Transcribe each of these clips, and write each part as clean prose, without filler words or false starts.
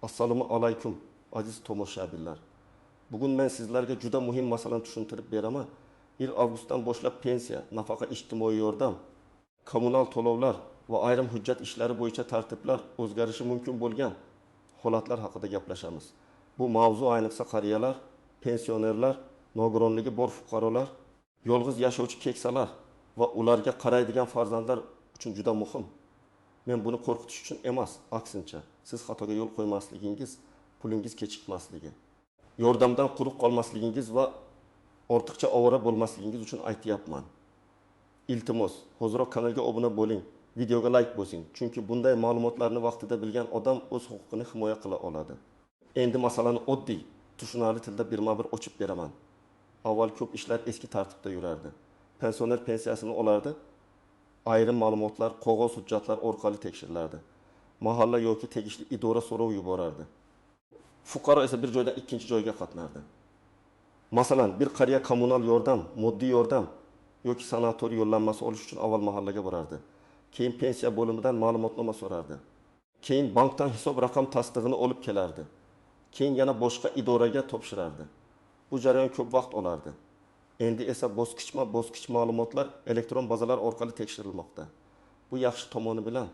Assalomu alaykum aziz tomoshabinlar. Bugun men sizlarga juda muhim masalani tushuntirib beraman. 1 avgustdan boshlab pensiya, nafaqa ijtimoiy yordam, kommunal to'lovlar va ayrim hujjat ishlari bo'yicha tartiblar o'zgarishi mumkin bo'lgan holatlar haqida gaplashamiz. Bu mavzu ayniqsa qariyalar, pensionerlar, nogironligi bor fuqarolar, yolg'iz yashovchi keksalar va ularga qaraydigan farzandlar uchun juda muhim. Men buni qo'rqitish uchun emas, aksincha, siz xatoga yo'l qo'ymasligingiz, pulingiz kechikmasligi, yordamdan quruq qolmasligingiz va ortiqcha ovora bo'lmasligingiz uchun aytyapman. Iltimos, hozirroq kanalga obuna bo'ling, videoga like bosing, chunki bunday ma'lumotlarni vaqtida bilgan odam o'z huquqini himoya qila oladi. Endi masalani oddiy, tushunarli tilda birma-bir ochib beraman. Avval ko'p ishlar eski tartibda yurardi. Pensioner pensiyasini olardi. Ayrim ma'lumotlar qog'oz hujjatlar orqali tekshirilardi. Mahalla yoki tegishli idora so'rov yuborardi. Fuqaro esa bir joydan ikkinchi joyga qatnardi. Masalan, bir qariya kommunal yordam, moddiy yordam yoki sanatoriy yo'llanmasi olish uchun avval mahallaga borardi. Keyin pensiya bo'limidan ma'lumotnoma so'rardi. Keyin bankdan hisob raqam tasdig'ini olib kelardi. Keyin yana boshqa idoraga topshirardi. Bu jarayon ko'p vaqt olardi. Endi esa bosqichma-bosqich ma'lumotlar elektron bazalar orqali tekshirilmoqda. Bu yaxshi tomoni bilan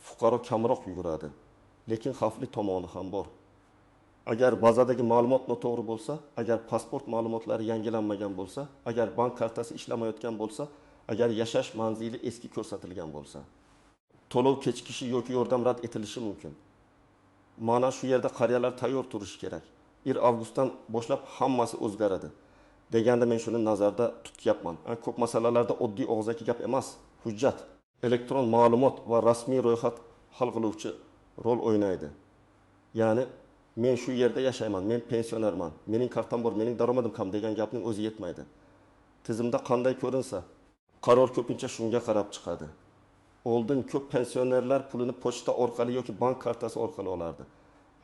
fuqaro kamroq yuguradi, lekin xavfli tomoni ham bor. Agar bazadagi ma'lumot noto'g'ri bo'lsa, agar pasport ma'lumotlari yangilanmagan bo'lsa, agar bank kartasi ishlamayotgan bo'lsa, agar yashash manzili eski ko'rsatilgan bo'lsa, to'lov kechikishi yoki yordam rad etilishi mumkin. Mana shu yerda qariyalar tayyor turishi kerak. 1 avgustdan boshlab hammasi o'zgaradi. Deganda men shuni nazarda tutyapman. Ko'p masalalarda oddiy og'zaki gap emas, hujjat, elektron ma'lumot va rasmiy ro'yxat hal qiluvchi rol o'ynaydi. Ya'ni men shu yerda yashayman, men pensionerman, mening kartam bor, mening daromadim kam degan gapning o'zi yetmaydi. Tizimda qanday ko'rinsa, qaror ko'pincha shunga qarab chiqadi. Oldin ko'p pensionerlar pulini pochta orqali yoki bank kartasi orqali olardi.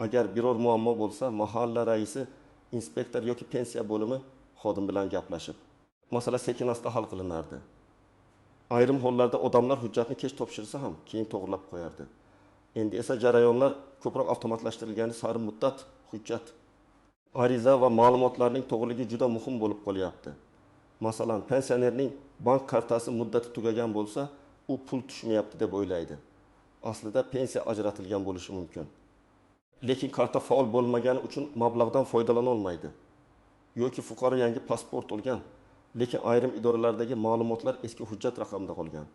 Agar biror muammo bo'lsa, mahalla raisi, inspektor yoki pensiya bo'limi xodim bilan gaplashib, masala sekin-asta hal qilinardi. Ayrim hollarda odamlar hujjatni kech topshirsa ham keyin to'g'rilab qo'yardi. Endi esa jarayonlar ko'proq avtomatlashtirilgani sari muddat hujjat, ariza va ma'lumotlarning to'g'riligi juda muhim bo'lib qolyapti. Masalan, pensionerning bank kartasi muddati tugagan bo'lsa, u pul tushmayapti deb o'ylaydi. Aslida pensiya ajratilgan bo'lishi mumkin. Lekin karta faol bo'lmagani uchun mablag'dan foydalana olmaydi. Yoki fuqaro yangi pasport olgan, lekin ayrim idoralardagi ma'lumotlar eski hujjat raqamida qolgan.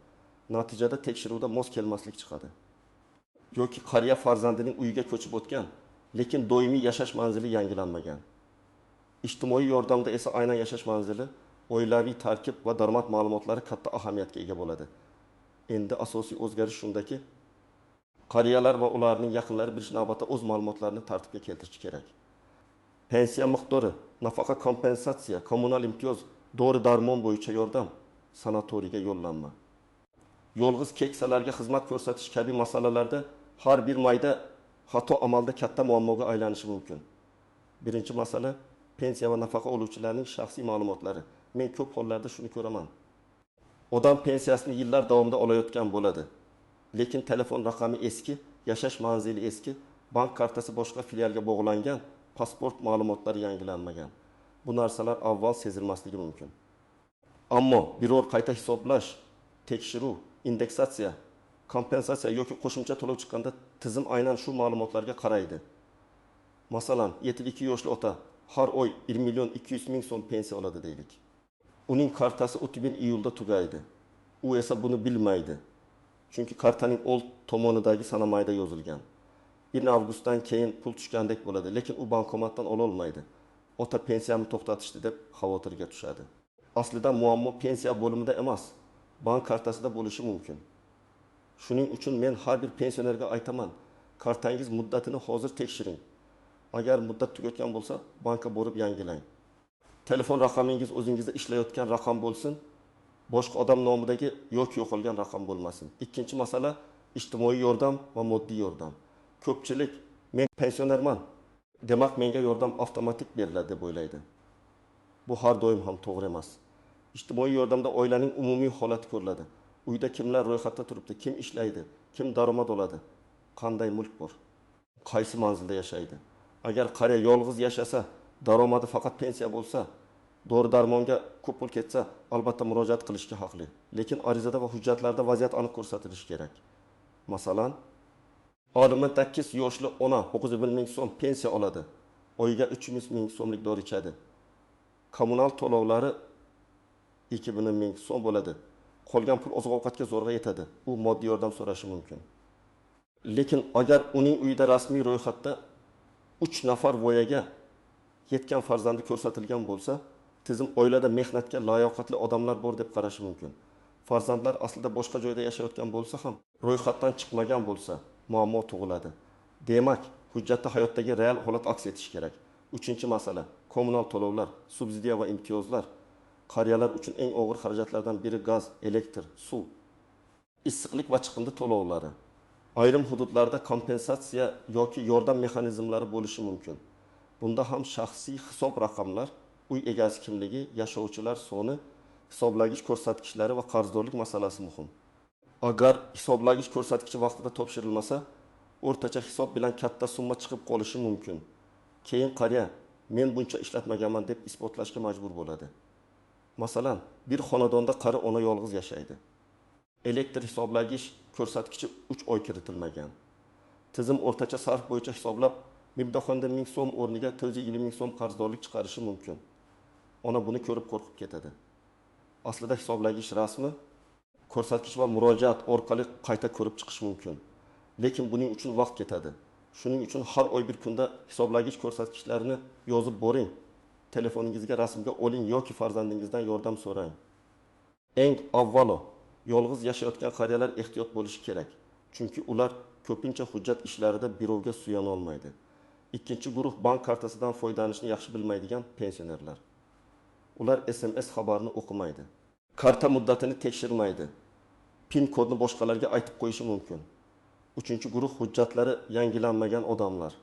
Natijada tekshiruvda mos kelmaslik chiqadi. Yoki qariya farzandining uyiga ko'chib o'tgan, lekin doimiy yashash manzili yangilanmagan. Ijtimoiy yordamda esa aynan yashash manzili, oilaviy tarkib va daromad ma'lumotlari katta ahamiyatga ega bo'ladi. Endi asosiy o'zgarish shundaki, qariyalar va ularning yaqinlari birinchi navbatda o'z ma'lumotlarini tartibga keltirishi kerak. Pensiya miqdori, nafaqa kompensatsiya, kommunal imtiyoz, dori-darmon bo'yicha yordam, sanatoriyga yo'llanma, yolg'iz keksalarga xizmat ko'rsatish kabi masalalarda har bir mayda xato amalda katta muammoga aylanishi mumkin. Birinchi masala pensiya va nafaqa oluvchilarning shaxsiy ma'lumotlari. Men ko'p hollarda shuni ko'raman. Odam pensiyasini yillar davomida olayotgan bo'ladi. Lekin telefon raqami eski, yashash manzili eski, bank kartasi boshqa filialga bog'langan, pasport ma'lumotlari yangilanmagan. Bu narsalar avval sezilmasligi mumkin. Ammo biror qayta hisoblash, tekshiruv, indeksatsiya, kompensatsiya yoki qo'shimcha to'lov chiqqanda tizim aynan shu ma'lumotlarga qaraydi. Masalan, 72 yoshli ota har oy 1.200.000 so'm pensiya oladi deylik. Uning kartasi 30 iyulda tugaydi. U esa buni bilmaydi. Chunki kartaning old tomonidagi sanamayda yozilgan. 1 avgustdan keyin pul tushgandek bo'ladi, lekin u bankomatdan ola olmaydi. Ota pensiyamni to'xtatishdi deb xavotirga tushadi. Aslida muammo pensiya bo'limida emas, bank kartasida bo'lishi mumkin. Shuning uchun men har bir pensionerga aytaman, kartangiz muddatini hozir tekshiring. Agar muddat tugatgan bo'lsa, bankka borib yangilang. Telefon raqamingiz o'zingizda ishlayotgan raqam bo'lsin, boshqa odam nomidagi yoki yo'qolgan raqam bo'lmasin. Ikkinchi masala ijtimoiy yordam va moddiy yordam. Ko'pchilik men pensionerman, demak menga yordam avtomatik beriladi deb o'ylaydi. Bu har doim ham to'g'ri emas. Ijtimoiy yordamda oilaning umumiy holati ko'riladi. Uyda kimlar ro'yxatda turibdi, kim ishlaydi, kim daromad oladi, qanday mulk bor. qaysi manzilda yashaydi? Agar qariya yolg'iz yashasa, daromadi faqat pensiya bo'lsa, dori darmonga ko'p pul ketsa, albatta murojaat qilishga haqli. Lekin arizada va hujjatlarda vaziyat aniq ko'rsatilishi kerak. Masalan, olimi 8 yoshli ona 9,000 ming so'm pensiya oladi. Oyiga 300 ming so'mlik dori ichadi. Kommunal to'lovlari 2000 ming so'm bo'ladi. Qolgan pul oziq-ovqatga zo'rg'a yetadi. U moddiy yordam so'rashi mumkin. Lekin agar uning uyida rasmiy ro'yxatda 3 nafar voyaga yetgan farzandi ko'rsatilgan bo'lsa, tizim oilada mehnatga layoqatli odamlar bor deb qarashi mumkin. Farzandlar aslida boshqa joyda yashayotgan bo'lsa ham, ro'yxatdan chiqmagan bo'lsa, muammo tug'iladi. Demak, hujjatda hayotdagi real holat aks etishi kerak. 3-masala, kommunal to'lovlar, subsidiya va imtiyozlar. Qariyalar uchun eng og'ir xarajatlardan biri gaz, elektr, suv, issiqlik va chiqindi to'lovlari. Ayrim hududlarda kompensatsiya yoki yordam mexanizmlari bo'lishi mumkin. Bunda ham shaxsiy hisob raqamlar, uy egasi kimligi, yashovchilar soni, hisoblagich ko'rsatkichlari va qarzdorlik masalasi muhim. Agar hisoblagich ko'rsatkichi vaqtida topshirilmasa, o'rtacha hisob bilan katta summa chiqib qolishi mumkin. Keyin qariya, men buncha ishlatmaganman deb isbotlashga majbur bo'ladi. Masalan, bir xonadonda qari ona yolg'iz yashaydi. Elektr hisoblagich ko'rsatkichi 3 oy kiritilmagan. Tizim o'rtacha sarf bo'yicha hisoblab, mibdoxonda 1000 so'm o'rniga 420 ming so'm qarzdorlik chiqarishi mumkin. Ona buni ko'rib qo'rqib ketadi. Aslida hisoblagich rasmi ko'rsatkich va murojaat orqali qayta ko'rib chiqish mumkin. Lekin buning uchun vaqt ketadi. Shuning uchun har oy bir kunda hisoblagich ko'rsatkichlarini yozib boring. Telefoningizga rasmga oling yoki farzandingizdan yordam so'rang. Eng avvalo, yolg'iz yashayotgan qariyalar ehtiyot bo'lishi kerak. Chunki ular ko'pincha hujjat ishlarida birovga suyana olmaydi. Ikkinchi guruh bank kartasidan foydalanishni yaxshi bilmaydigan pensionerlar. Ular SMS xabarini o'qimaydi. Karta muddatini tekshirmaydi. PIN kodni boshqalarga aytib qo'yishi mumkin. Uchinchi guruh hujjatlari yangilanmagan odamlar.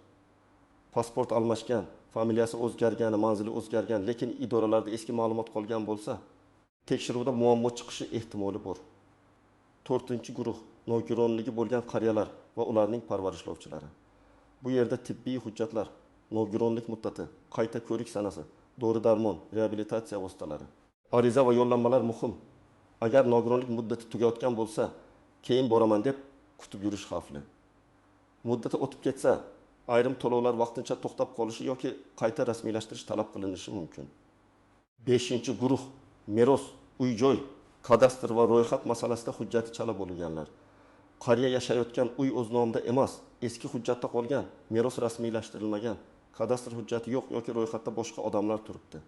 Pasport almashgan, familiyasi o'zgargani, manzili o'zgargan, lekin idoralarda eski ma'lumot qolgan bo'lsa, tekshiruvda muammo chiqishi ehtimoli bor. 4-guruh nogironligi bo'lgan qariyalar va ularning parvarishlovchilari. Bu yerda tibbiy hujjatlar, nogironlik muddati, qayta ko'rik sanasi, dori-darmon, reabilitatsiya vositalari, ariza va yo'llanmalar muhim. Agar nogironlik muddati tugayotgan bo'lsa, keyin boraman deb kutib yurish xavfli. Muddati o'tib ketsa, ayrim to'lovlar vaqtincha to'xtab qolishi yoki qayta rasmiylashtirish talab qilinishi mumkin. 5-guruh meros, uy-joy, kadastr va ro'yxat masalasida hujjati chala bo'lganlar. Qariya yashayotgan uy o'z nomida emas, eski hujjatda qolgan, meros rasmiylashtirilmagan, kadastr hujjati yo'q yoki ro'yxatda boshqa odamlar turibdi.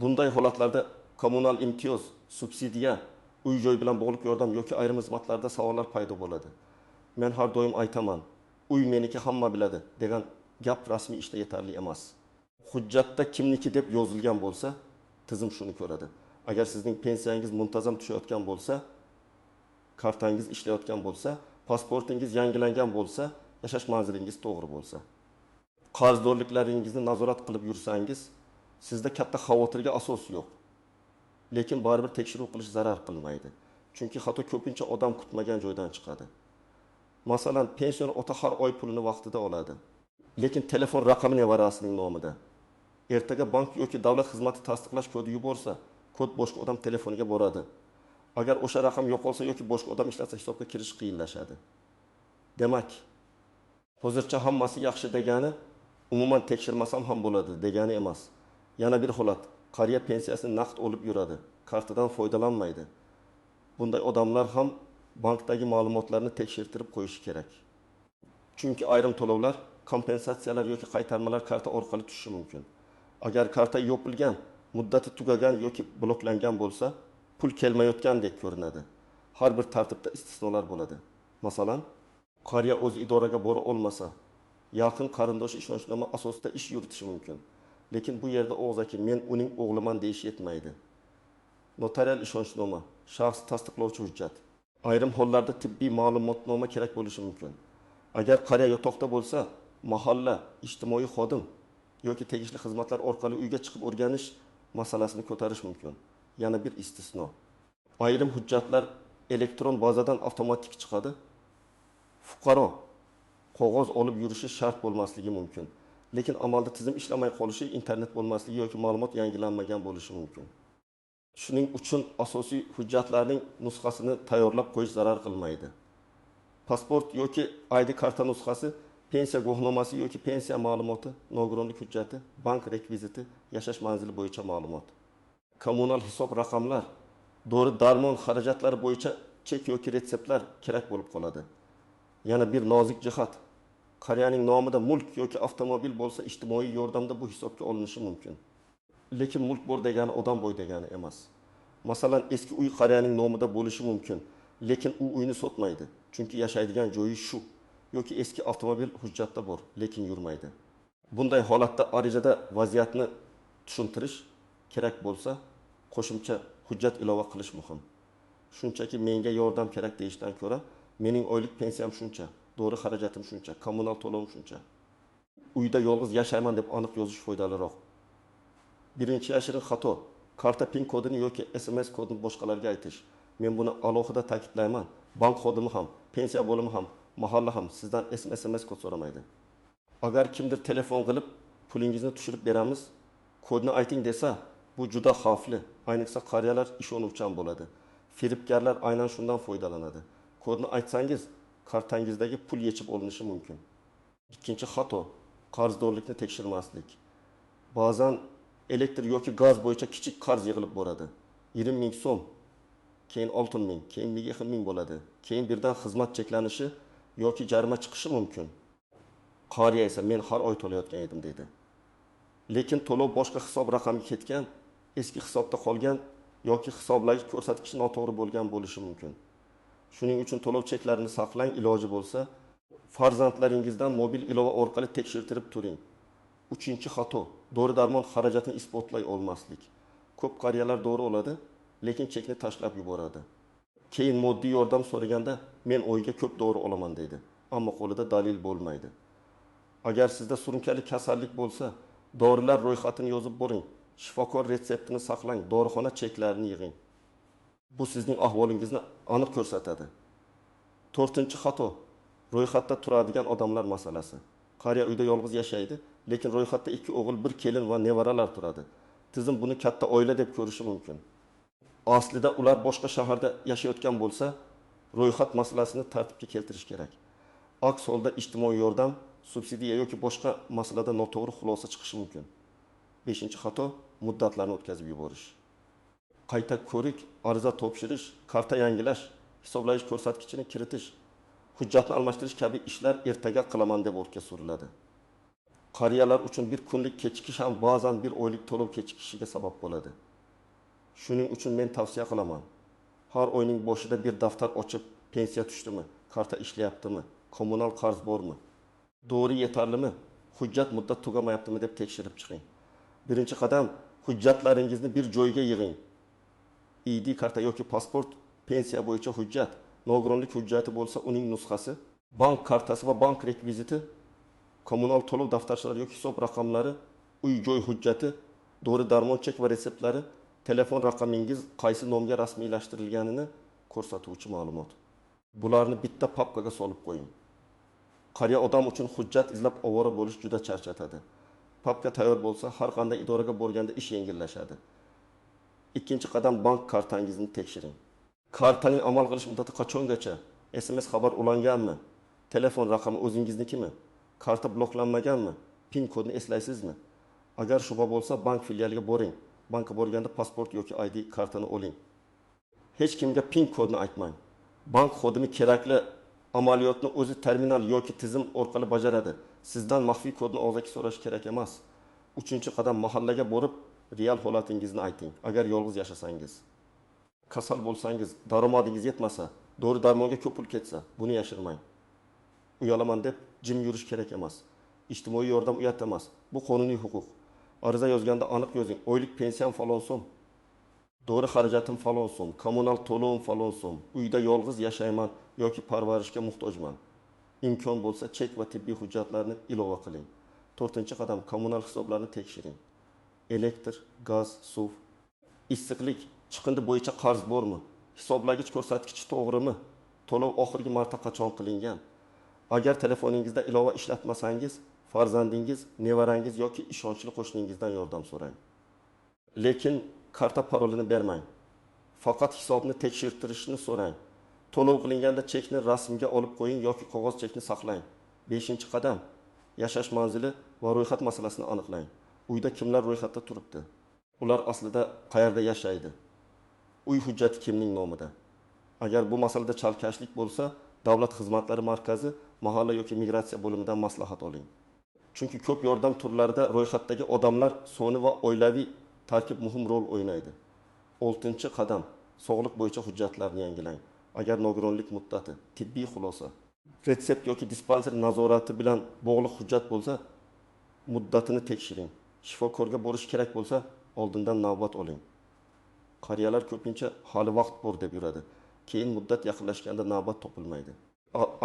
Bunday holatlarda kommunal imtiyoz, subsidiya, uy-joy bilan bog'liq yordam yoki ayrim xizmatlarda savollar paydo bo'ladi. Men har doim aytaman, uy meniki hamma biladi degan gap rasmiy ishda yetarli emas. Hujjatda kimniki deb yozilgan bo'lsa, tizim shuni ko'radi. Agar sizning pensiyangiz muntazam tushayotgan bo'lsa, kartangiz ishlayotgan bo'lsa, pasportingiz yangilangan bo'lsa, yashash manzilingiz to'g'ri bo'lsa, qarzdorliklaringizni nazorat qilib yursangiz, sizda katta xavotirga asos yo'q. Lekin baribir tekshiruv qilish zarar qilmaydi. Chunki hatto ko'pincha odam kutmagan joydan chiqadi. Masalan, pensioner ota har oy pulini vaqtida oladi. Lekin telefon raqami nevarasining nomida. Ertaga bank yoki davlat xizmati tasdiqlash kodi yuborsa, kod boshqa odam telefoniga boradi. Agar o'sha raqam yo'qolsa yoki boshqa odam ishlatsa, hisobga kirish qiyinlashadi. Demak, hozircha hammasi yaxshi degani, umuman tekshirmasam ham bo'ladi degani emas. Yana bir holat, qariya pensiyasini naqd olib yuradi, kartadan foydalanmaydi. Bunday odamlar ham bankdagi ma'lumotlarni tekshirtirib qo'yishi kerak. Chunki ayrim to'lovlar, kompensatsiyalar yoki qaytarmalar karta orqali tushishi mumkin. Agar karta yopilgan, muddati tugagan yoki bloklangan bo'lsa, pul kelmayotgandek ko'rinadi. Har bir tartibda istisnolar bo'ladi. Masalan, qariya o'z idoraga bora olmasa, yaqin qarindosh ishonchnoma asosida ish yuritishi mumkin. Lekin bu yerda og'zaki men uning o'g'liman deyish yetmaydi. Notarial ishonchnoma, shaxs tasdiqlovchi hujjat. Ayrim hollarda tibbiy ma'lumotnoma kerak bo'lishi mumkin. Agar qariya yotoqda bo'lsa, mahalla, ijtimoiy xodim yoki tegishli xizmatlar orqali uyga chiqib o'rganish masalasini ko'tarish mumkin. Yana bir istisno. Ayrim hujjatlar elektron bazadan avtomatik chiqadi. Fuqaro qog'oz olib yurishi shart bo'lmasligi mumkin. Lekin amalda tizim ishlamay qolishi, internet bo'lmasligi yoki ma'lumot yangilanmagan bo'lishi mumkin. Shuning uchun asosiy hujjatlarning nusxasini tayyorlab qo'yish zarar qilmaydi. Pasport yoki ID karta nusxasi, pensiya guvohnomasi yoki pensiya ma'lumoti, nogironlik hujjati, bank rekviziti, yashash manzili bo'yicha ma'lumot. Kommunal hisob raqamlar, dori-darmon xarajatlari bo'yicha chek yoki retseptlar kerak bo'lib qoladi. Yana bir nozik jihat, qariyaning nomida mulk yoki avtomobil bo'lsa, ijtimoiy yordamda bu hisobga olinishi mumkin. Lekin mulk bor degani odam bo'y degani emas. Masalan, eski uy qariyaning nomida bo'lishi mumkin, lekin u uyni sotmaydi, chunki yashaydigan joyi shu. Yoki eski avtomobil hujjatda bor, lekin yurmaydi. Bunday holatda arizada vaziyatni tushuntirish kerak bo'lsa, qo'shimcha hujjat ilova qilish muhim. Shunchaki menga yordam kerak deyishdan ko'ra, mening oylik pensiyam shuncha, dori xarajatim shuncha, kommunal to'lovim shuncha. Uyda yolg'iz yashayman deb aniq yozish foydaliroq. Birinchi yashirin xato, karta pin kodini yoki SMS kodini boshqalarga aytish. Men buni alohida ta'kidlayman. Bank xodimi ham, pensiya bo'limi ham, mahalla ham sizdan SMS kod so'ramaydi. Agar kimdir telefon qilib, pulingizni tushirib beramiz, kodni ayting desa, bu juda xavfli. Ayniqsa qariyalar ishonuvchan bo'ladi. Firibgarlar aynan shundan foydalanadi. Kodni aytsangiz, kartangizdagi pul yechib olinishi mumkin. Ikkinchi xato, qarzdorlikni tekshirmaslik. Ba'zan elektr yoki gaz bo'yicha kichik qarz yig'ilib boradi. 20 ming so'm, keyin 6 ming, keyin 1 ming bo'ladi. Keyin birdan xizmat cheklanishi yoki jarima chiqishi mumkin. Qariya esa men har oy to'layotgan edim deydi. Lekin to'lov boshqa hisob raqamiga ketgan, eski hisobda qolgan yoki hisoblagich ko'rsatkichi noto'g'ri bo'lgan bo'lishi mumkin. Shuning uchun to'lov cheklarini saqlang, iloji bo'lsa, farzandlaringizdan mobil ilova orqali tekshirtirib turing. Uchinchi xato, dori-darmon xarajatini isbotlay olmaslik. Ko'p qariyalar dori oladi, lekin chekni tashlab yuboradi. Keyin moddiy yordam so'raganda men oyga ko'p dori olaman deydi, ammo qo'lida dalil bo'lmaydi. Agar sizda surunkali kasallik bo'lsa, dorilar ro'yxatini yozib boring, shifokor retseptini saqlang, dorixona cheklarini yig'ing. Bu sizning ahvolingizni aniq ko'rsatadi. 4-xato, ro'yxatda turadigan odamlar masalasi. Qariya uyda yolg'iz yashaydi, lekin ro'yxatda 2 o'g'il, 1 kelin va nevaralar turadi. Tizim buni katta oila deb ko'rishi mumkin. Aslida ular boshqa shaharda yashayotgan bo'lsa, ro'yxat masalasini tartibga keltirish kerak. Aks holda ijtimoiy yordam, subsidiya yoki boshqa masalada noto'g'ri xulosa chiqishi mumkin. 5-xato, muddatlarni o'tkazib yuborish. Qayta ko'rik, ariza topshirish, karta yangilash, hisoblagich ko'rsatkichini kiritish, hujjatni almashtirish kabi ishlar ertaga qilaman deb ortga suriladi. Qariyalar uchun bir kunlik kechikish ham ba'zan bir oylik to'lov kechikishiga sabab bo'ladi. Shuning uchun men tavsiya qilaman. Har oyning boshida bir daftar ochib, pensiya tushdimi, karta ishlayaptimi, kommunal qarz bormi, dori yetarlimi, hujjat muddat tugamayaptimi deb tekshirib chiqing. Birinchi qadam, hujjatlaringizni bir joyga yig'ing. ID karta yoki pasport, pensiya bo'yicha hujjat, nogironlik hujjati bo'lsa uning nusxasi, bank kartasi va bank rekviziti, kommunal to'lov daftarchalari yoki hisob raqamlari, uy-joy hujjati, dori-darmon chek va retseptlari, telefon raqamingiz qaysi nomga rasmiylashtirilganini ko'rsatuvchi ma'lumot. Bularni bitta papkaga solib qo'ying. Qariya odam uchun hujjat izlab ovora bo'lish juda charchatadi. Papka tayyor bo'lsa, har qanday idoraga borganda ish yengillashadi. Ikkinchi qadam, bank kartangizni tekshiring. Kartaning amal qilish muddati qachongacha? SMS xabar ulanganmi? Telefon raqami o'zingiznikimi? Karta bloklanmaganmi? PIN kodini eslaysizmi? Agar shubha bo'lsa, bank filialiga boring. Bankka borganda pasport yoki ID kartani oling. Hech kimga PIN kodini aytmang. Bank xodimi kerakli amaliyotni o'zi terminal yoki tizim orqali bajaradi. Sizdan maxfiy kodni og'zaki so'rash kerak emas. 3-qadam, mahallaga borib, real holatingizni ayting. Agar yolg'iz yashasangiz, kasal bo'lsangiz, daromadingiz yetmasa, dori-darmonga ko'p pul ketsa, buni yashirmang. Uyalaman deb jim yurish kerak emas. Ijtimoiy yordam uyat emas. Bu qonuniy huquq. Ariza yozganda aniq yozing. Oylik pensiyam falon so'm, dori xarajatim falon so'm, kommunal to'lovim falon so'm, uyda yolg'iz yashayman yoki parvarishga muhtojman. Imkon bo'lsa chek va tibbiy hujjatlarni ilova qiling. 4-qadam, kommunal hisoblarni tekshiring. Elektr, gaz, suv, issiqlik, chiqindi bo'yicha qarz bormi? Hisoblagich ko'rsatkichi to'g'rimi? To'lov oxirgi marta qachon qilingan? Agar telefoningizda ilova ishlatmasangiz, farzandingiz, nevarangiz yoki ishonchli qo'shningizdan yordam so'rang. Lekin karta parolini bermang. Faqat hisobni tekshirtirishni so'rang. To'lov qilinganda chekni rasmga olib qo'ying yoki qog'oz chekni saqlang. 5-qadam yashash manzili va ro'yxat masalasini aniqlang. Uyda kimlar ro'yxatda turibdi? Ular aslida qayerda yashaydi? Uy hujjati kimning nomida? Agar bu masalada chalkashlik bo'lsa, Davlat xizmatlari markazi, mahalla yoki migratsiya bo'limidan maslahat oling. Chunki ko'p yordam turlarida ro'yxatdagi odamlar soni va oilaviy tarkib muhim rol o'ynaydi. 6-qadam sog'liq bo'yicha hujjatlarni yangilang. Agar nogironlik muddati, tibbiy xulosa, retsept yoki dispanser nazorati bilan bog'liq hujjat bo'lsa, muddatini tekshiring. Shifokorga borish kerak bo'lsa, oldindan navbat oling. Qariyalar ko'pincha hali vaqt bor deb yuradi. Keyin muddat yaqinlashganda navbat topilmaydi.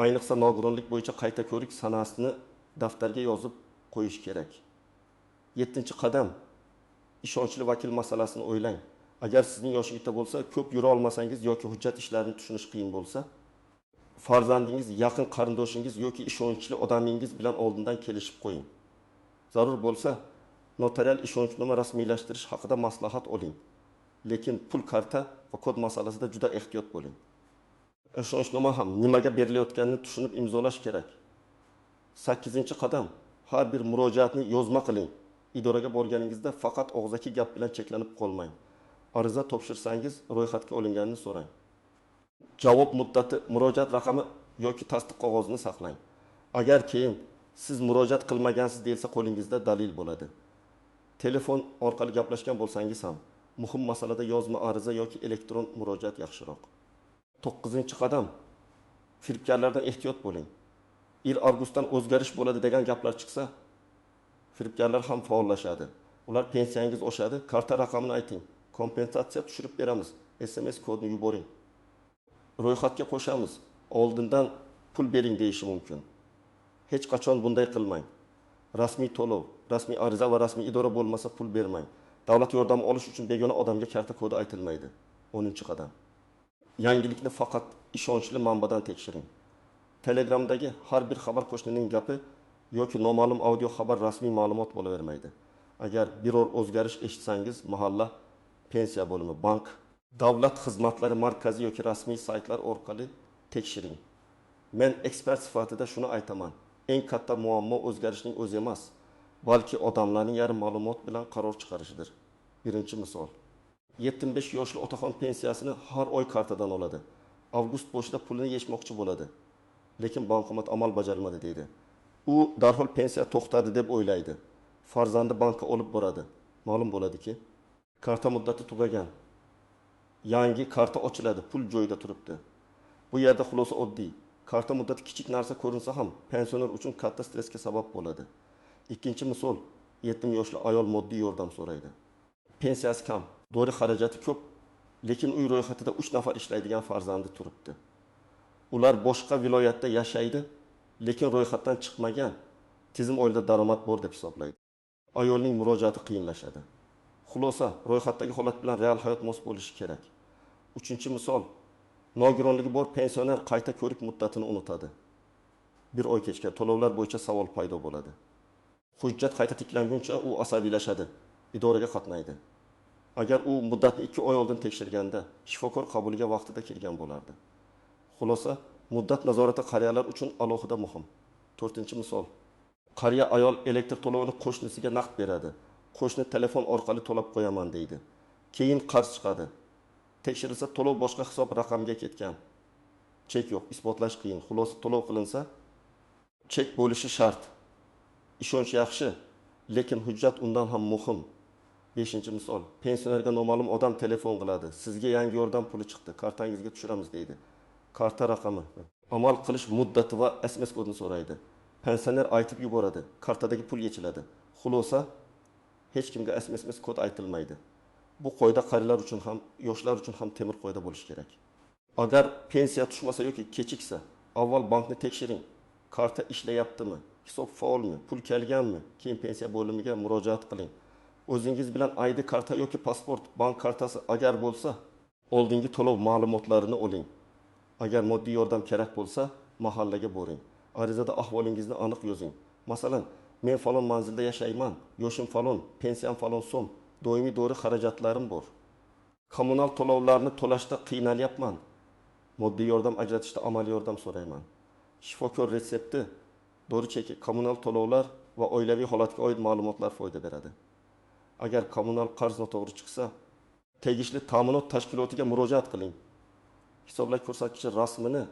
Ayniqsa nogironlik bo'yicha qayta ko'rik sanasini daftarga yozib qo'yish kerak. 7-qadam ishonchli vakil masalasini o'ylang. Agar sizning yoshingizda bo'lsa, ko'p yura olmasangiz yoki hujjat ishlarini tushunish qiyin bo'lsa, farzandingiz, yaqin qarindoshingiz yoki ishonchli odamingiz bilan oldindan kelishib qo'ying. Zarur bo'lsa, notarial ishonchnoma rasmiylashtirish haqida maslahat oling. Lekin pul karta va kod masalasida juda ehtiyot bo'ling. Ishonchnoma ham nimaga berilayotganini tushunib imzolash kerak. 8-qadam har bir murojaatni yozma qiling. Idoraga borganingizda faqat og'zaki gap bilan cheklanib qolmang. Ariza topshirsangiz, ro'yxatga olinganini so'rang. Javob muddati, murojaat raqami yoki tasdiq qog'ozini saqlang. Agar keyin siz murojaat qilmagansiz deyilsa, qo'lingizda dalil bo'ladi. Telefon orqali gaplashgan bo'lsangiz ham, muhim masalada yozma ariza yoki elektron murojaat yaxshiroq. 9-qadam firibgarlardan ehtiyot bo'ling. Avgustdan o'zgarish bo'ladi degan gaplar chiqsa, firibgarlar ham faollashadi. Ular pensiyangiz oshadi, karta raqamini ayting. Kompensatsiya tushirib beramiz. SMS kodini yuboring. Ro'yxatga qo'shamiz. Oldindan pul bering deyishi mumkin. Hech qachon bunday qilmang. Rasmiy to'lov, rasmiy ariza va rasmiy idora bo'lmasa pul bermang. Davlat yordami olish uchun begona odamga karta kodi aytilmaydi. 10-qadam. Yangilikni faqat ishonchli manbadan tekshiring. Telegramdagi har bir xabar qo'shnining gapi yoki noma'lum audio xabar rasmiy ma'lumot bo'lavermaydi. Agar biror o'zgarish eshitsangiz, mahalla, pensiya bo'limi, bank, davlat xizmatlari markazi yoki rasmiy saytlar orqali tekshiring. Men ekspert sifatida shuni aytaman. Eng katta muammo o'zgarishning o'zi emas, balki odamlarning yarim ma'lumot bilan qaror chiqarishidir. Birinchi misol. 75 yoshli otaxon pensiyasini har oy kartadan oladi. Avgust boshida pulini yechmoqchi bo'ladi. Lekin bankomat amal bajarmadi deydi. U darhol pensiya to'xtadi deb o'ylaydi. Farzandi bankka olib boradi. Ma'lum bo'ladiki, karta muddati tugagan. Yangi karta ochiladi, pul joyida turibdi. Bu yerda xulosa oddiy. Karta muddati kichik narsa ko'rinsa ham pensioner uchun katta stressga sabab bo'ladi. Ikkinchi misol, 70 yoshli ayol moddiy yordam so'raydi. Pensiyasi kam, dori xarajati ko'p, lekin uy ro'yxatida 3 nafar ishlaydigan farzandi turibdi. Ular boshqa viloyatda yashaydi, lekin ro'yxatdan chiqmagan, tizim oilada daromad bor deb hisoblaydi. Ayolning murojaati qiyinlashadi. Xulosa, ro'yxatdagi holat bilan real hayot mos bo'lishi kerak. 3-misol, nogironligi bor pensioner qayta ko'rik muddatini unutadi. 1 oy kechga to'lovlar bo'yicha savol paydo bo'ladi. Hujjat qayta tiklanguncha u asabiylashadi, idoraga qatnaydi. Agar u muddatni 2 oy oldin tekshirganda, shifokor qabuliga vaqtida kelgan bo'lardi. Xulosa, muddat nazorati qariyalar uchun alohida muhim. 4-misol, qariya ayol elektr to'lovini qo'shnisiga naqd beradi. Qo'shni telefon orqali to'lab qo'yaman deydi. Keyin qarz chiqadi. Tekshirilsa to'lov boshqa hisob raqamiga ketgan. Chek yo'q, isbotlash qiyin. Xulosa to'lov qilinsa, chek bo'lishi shart. Ishonch yaxshi, lekin hujjat undan ham muhim. 5-misol, pensionerga noma'lum odam telefon qiladi. Sizga yangi yordam puli chiqdi, kartangizga tushiramiz deydi. Karta raqami, amal qilish muddati va SMS kodini so'raydi. Pensioner aytib yuboradi, kartadagi pul yechiladi. Xulosa, hech kimga SMS kod aytilmaydi. Bu qoida qariyalar uchun ham, yoshlar uchun ham temir qoida bo'lishi kerak. Agar pensiya tushmasa yoki kechiksa, avval bankni tekshiring. Karta ishlayaptimi? Hisob faolmi? Pul kelganmi? Keyin pensiya bo'limiga murojaat qiling. O'zingiz bilan ID karta yoki pasport, bank kartasi agar bo'lsa, oldingi to'lov ma'lumotlarini oling. Agar moddiy yordam kerak bo'lsa, mahallaga boring. Arizada ahvolingizni aniq yozing. Masalan, men falon manzilda yashayman, yoshim falon, pensiyam falon so'm, doimiy dori xarajatlarim bor. Kommunal to'lovlarni to'lashda qiynalyapman. Moddiy yordam ajratishda amaliy yordam so'rayman. Shifokor retsepti, dori cheki, kommunal to'lovlar va oilaviy holatga oid ma'lumotlar foyda beradi. Agar kommunal qarz noto'g'ri chiqsa, tegishli ta'minot tashkilotiga murojaat qiling. Hisoblash ko'rsatkichi rasmini,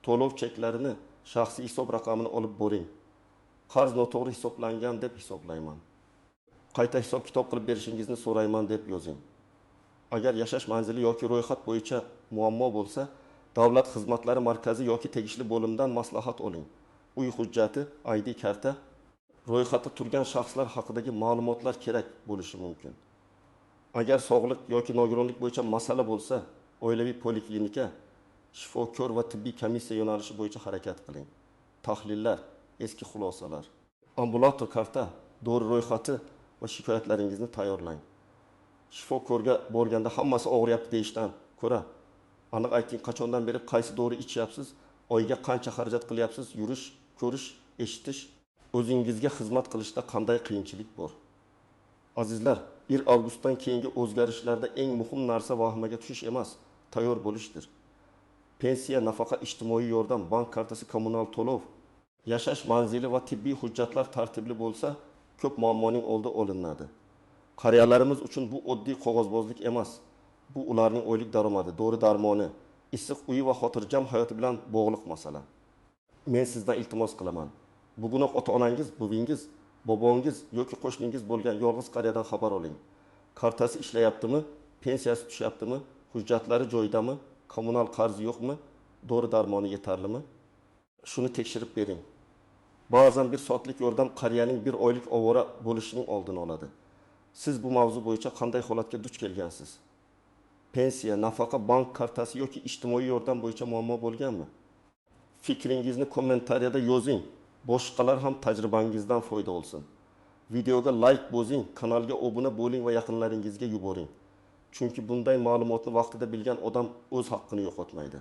to'lov cheklarini, shaxsiy hisob raqamini olib boring. Qarz noto'g'ri hisoblangan deb hisoblayman. Qayta hisob kitob qilib berishingizni so'rayman deb yozing. Agar yashash manzili yoki ro'yxat bo'yicha muammo bo'lsa, Davlat xizmatlari markazi yoki tegishli bo'limdan maslahat oling. Uy hujjati, ID karta, ro'yxatda turgan shaxslar haqidagi ma'lumotlar kerak bo'lishi mumkin. Agar sog'liq yoki nogironlik bo'yicha masala bo'lsa, oilaviy poliklinika, shifokor va tibbiy komissiya yo'nalishi bo'yicha harakat qiling. Tahlillar, eski xulosalar, ambulator karta, dori ro'yxati va shikoyatlaringizni tayyorlang. Shifokorga borganda hammasi og'riyapti deyishdan ko'ra, aniq ayting, qachondan beri qaysi dori ichyapsiz, oyga qancha xarajat qilyapsiz, yurish, ko'rish, eshitish, o'zingizga xizmat qilishda qanday qiyinchilik bor. Azizlar, 1 avgustdan keyingi o'zgarishlarda eng muhim narsa vahimaga tushish emas, tayyor bo'lishdir. Pensiya, nafaqa, ijtimoiy yordam, bank kartasi, kommunal to'lov, yashash manzili va tibbiy hujjatlar tartibli bo'lsa, ko'p muammoning oldi olinadi. Qariyalarimiz uchun bu oddiy qog'ozbozlik emas. Bu ularning oylik daromadi, dori darmoni, issiq uyi va xotirjam hayoti bilan bog'liq masala. Men sizdan iltimos qilaman. Bugunoq ota-onangiz, buvingiz, bobongiz yoki qo'shningiz bo'lgan yolg'iz qariyadan xabar oling. Kartasi ishlayaptimi? Pensiyasi tushyaptimi? Hujjatlari joyidami? Kommunal qarzi yo'qmi? Dori darmoni yetarlimi? Shuni tekshirib bering. Ba'zan bir soatlik yordam qariyaning 1 oylik ovora bo'lishining oldini oladi. Siz bu mavzu bo'yicha qanday holatga duch kelgansiz? Pensiya, nafaqa, bank kartasi yoki ijtimoiy yordam bo'yicha muammo bo'lganmi? Fikringizni kommentariyada yozing. Boshqalar ham tajribangizdan foyda olsin. Videoga like bosing, kanalga obuna bo'ling va yaqinlaringizga yuboring. Chunki bunday ma'lumotni vaqtida bilgan odam o'z haqqini yo'qotmaydi.